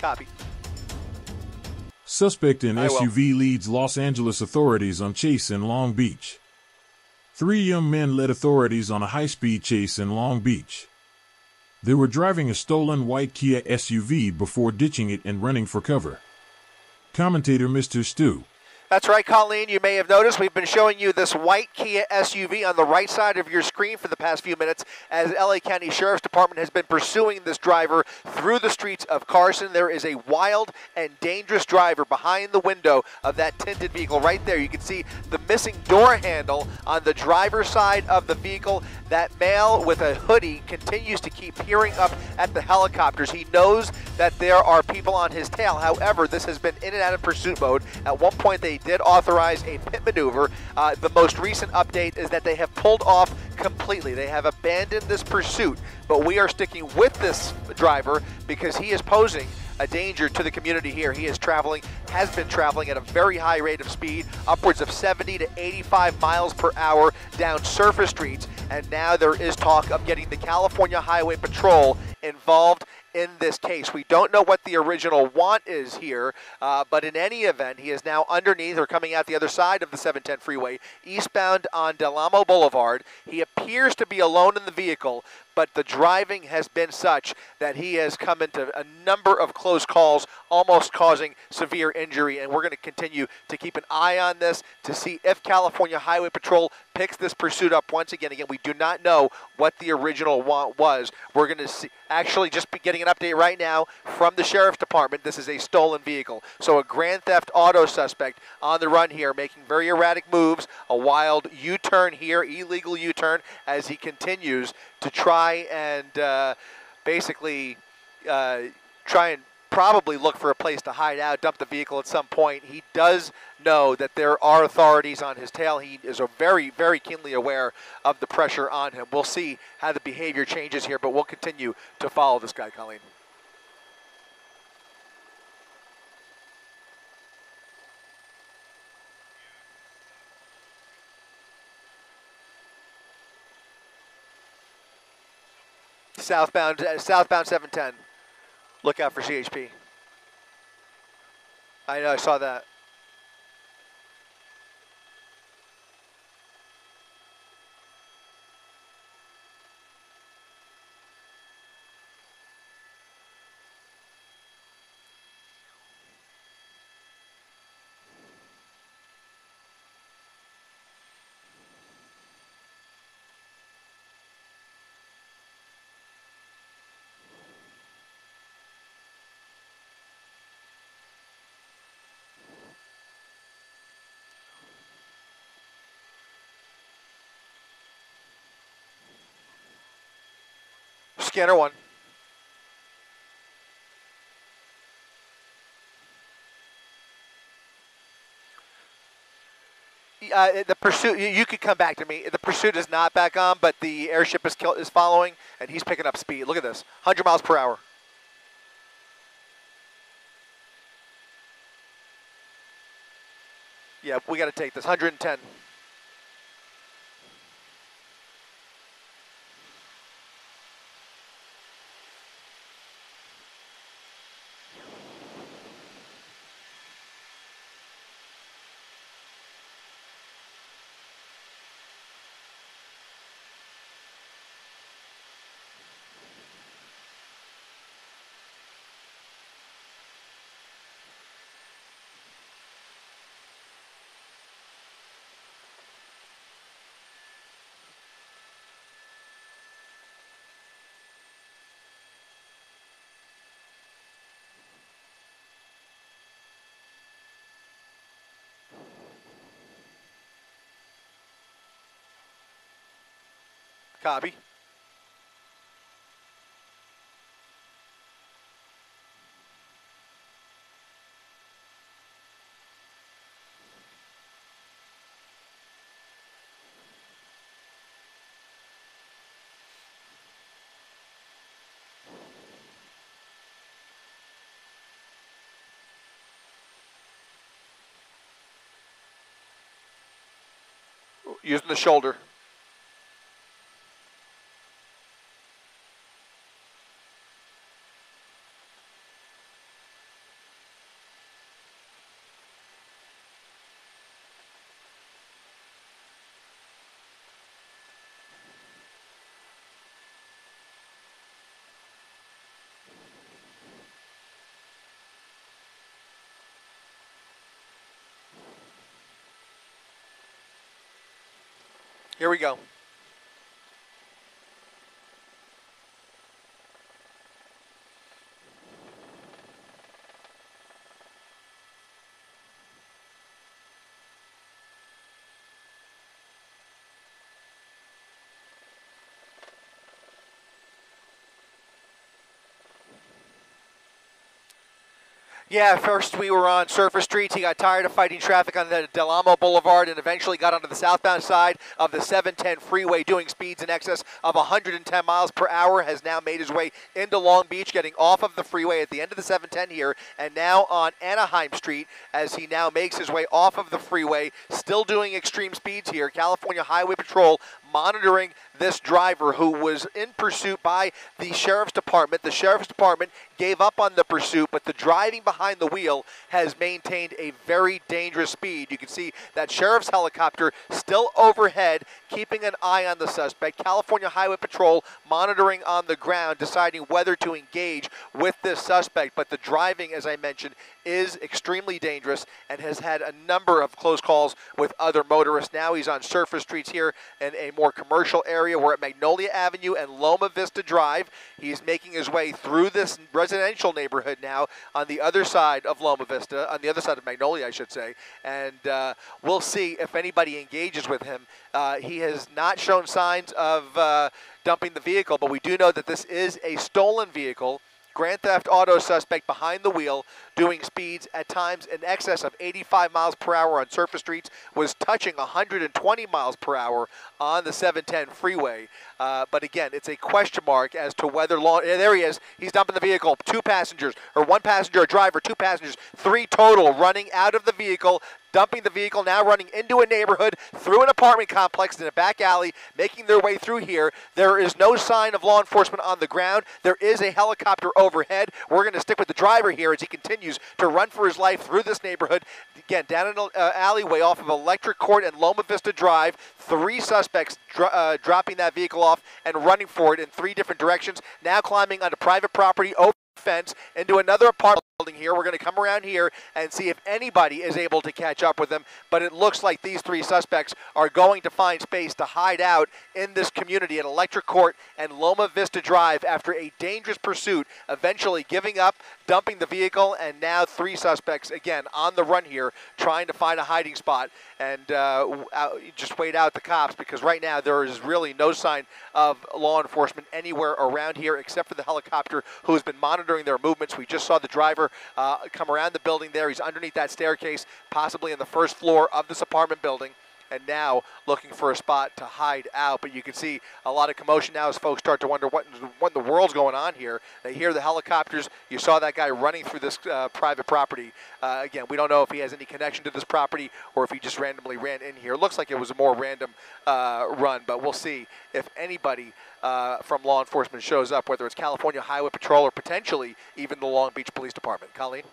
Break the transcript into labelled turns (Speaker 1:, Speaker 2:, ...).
Speaker 1: Copy.
Speaker 2: Suspect in
Speaker 1: I will.
Speaker 2: SUV leads Los Angeles authorities on chase in Long Beach. 3 young men led authorities on a high-speed chase in Long Beach. They were driving a stolen white Kia SUV before ditching it and running for cover. Commentator Mr. Stu.
Speaker 1: That's right, Colleen. You may have noticed we've been showing you this white Kia SUV on the right side of your screen for the past few minutes as LA County Sheriff's Department has been pursuing this driver through the streets of Carson. There is a wild and dangerous driver behind the window of that tinted vehicle right there. You can see the missing door handle on the driver's side of the vehicle. That male with a hoodie continues to keep peering up at the helicopters. He knows that there are people on his tail. However, this has been in and out of pursuit mode. At one point, they did authorize a pit maneuver. The most recent update is that they have pulled off completely. They have abandoned this pursuit, but we are sticking with this driver because he is posing a danger to the community here. He is has been traveling at a very high rate of speed, upwards of 70 to 85 miles per hour down surface streets, and now there is talk of getting the California Highway Patrol involved in this case. We don't know what the original want is here, but in any event, he is now underneath or coming out the other side of the 710 freeway, eastbound on Del Amo Boulevard. He appears to be alone in the vehicle, but the driving has been such that he has come into a number of close calls, almost causing severe injury, and we're going to continue to keep an eye on this to see if California Highway Patrol picks this pursuit up once again. Again, we do not know what the original want was. We're going to actually just be getting an update right now from the Sheriff's Department. This is a stolen vehicle. So a grand theft auto suspect on the run here, making very erratic moves, a wild U-turn here, illegal U-turn, as he continues to try and basically try and probably look for a place to hide out, dump the vehicle at some point. He does know that there are authorities on his tail. He is very, very keenly aware of the pressure on him. We'll see how the behavior changes here, but we'll continue to follow this guy, Colleen. Southbound 710. Look out for CHP. I know, I saw that. Scanner 1. The pursuit, you could come back to me. The pursuit is not back on, but the airship is following, and he's picking up speed. Look at this, 100 miles per hour. Yeah, we got to take this, 110. Copy. Using the shoulder. Here we go. Yeah, first we were on surface streets. He got tired of fighting traffic on the Del Amo Boulevard and eventually got onto the southbound side of the 710 freeway doing speeds in excess of 110 miles per hour, has now made his way into Long Beach, getting off of the freeway at the end of the 710 here, and now on Anaheim Street as he now makes his way off of the freeway, still doing extreme speeds here. California Highway Patrol monitoring this driver who was in pursuit by the Sheriff's Department. The Sheriff's Department gave up on the pursuit, but the driving behind the wheel has maintained a very dangerous speed. You can see that Sheriff's helicopter still overhead, keeping an eye on the suspect. California Highway Patrol monitoring on the ground, deciding whether to engage with this suspect. But the driving, as I mentioned, is extremely dangerous and has had a number of close calls with other motorists. Now he's on surface streets here in a more commercial area. We're at Magnolia Avenue and Loma Vista Drive. He's making his way through this residential neighborhood now on the other side of Loma Vista, on the other side of Magnolia, I should say. And we'll see if anybody engages with him. He has not shown signs of dumping the vehicle, but we do know that this is a stolen vehicle. Grand theft auto suspect behind the wheel, doing speeds at times in excess of 85 miles per hour on surface streets, was touching 120 miles per hour on the 710 freeway. But again, it's a question mark as to whether there he is. He's dumping the vehicle. 2 passengers, or 1 passenger, a driver, 2 passengers, 3 total running out of the vehicle, dumping the vehicle, now running into a neighborhood, through an apartment complex in a back alley, making their way through here. There is no sign of law enforcement on the ground. There is a helicopter overhead. We're going to stick with the driver here as he continues to run for his life through this neighborhood. Again, down an alleyway off of Electric Court and Loma Vista Drive. 3 suspects dropping that vehicle off and running for it in 3 different directions. Now climbing onto private property, over fence, into another apartment building here. We're going to come around here and see if anybody is able to catch up with them, but it looks like these 3 suspects are going to find space to hide out in this community at Electric Court and Loma Vista Drive after a dangerous pursuit, eventually giving up, dumping the vehicle, and now 3 suspects, again, on the run here, trying to find a hiding spot and just wait out the cops, because right now there is really no sign of law enforcement anywhere around here except for the helicopter, who has been monitoring their movements. We just saw the driver come around the building there. He's underneath that staircase, possibly in the first floor of this apartment building, and now looking for a spot to hide out. But you can see a lot of commotion now as folks start to wonder what in the world's going on here. They hear the helicopters. You saw that guy running through this private property. Again, we don't know if he has any connection to this property or if he just randomly ran in here. It looks like it was a more random run, but we'll see if anybody from law enforcement shows up, whether it's California Highway Patrol or potentially even the Long Beach Police Department. Colleen?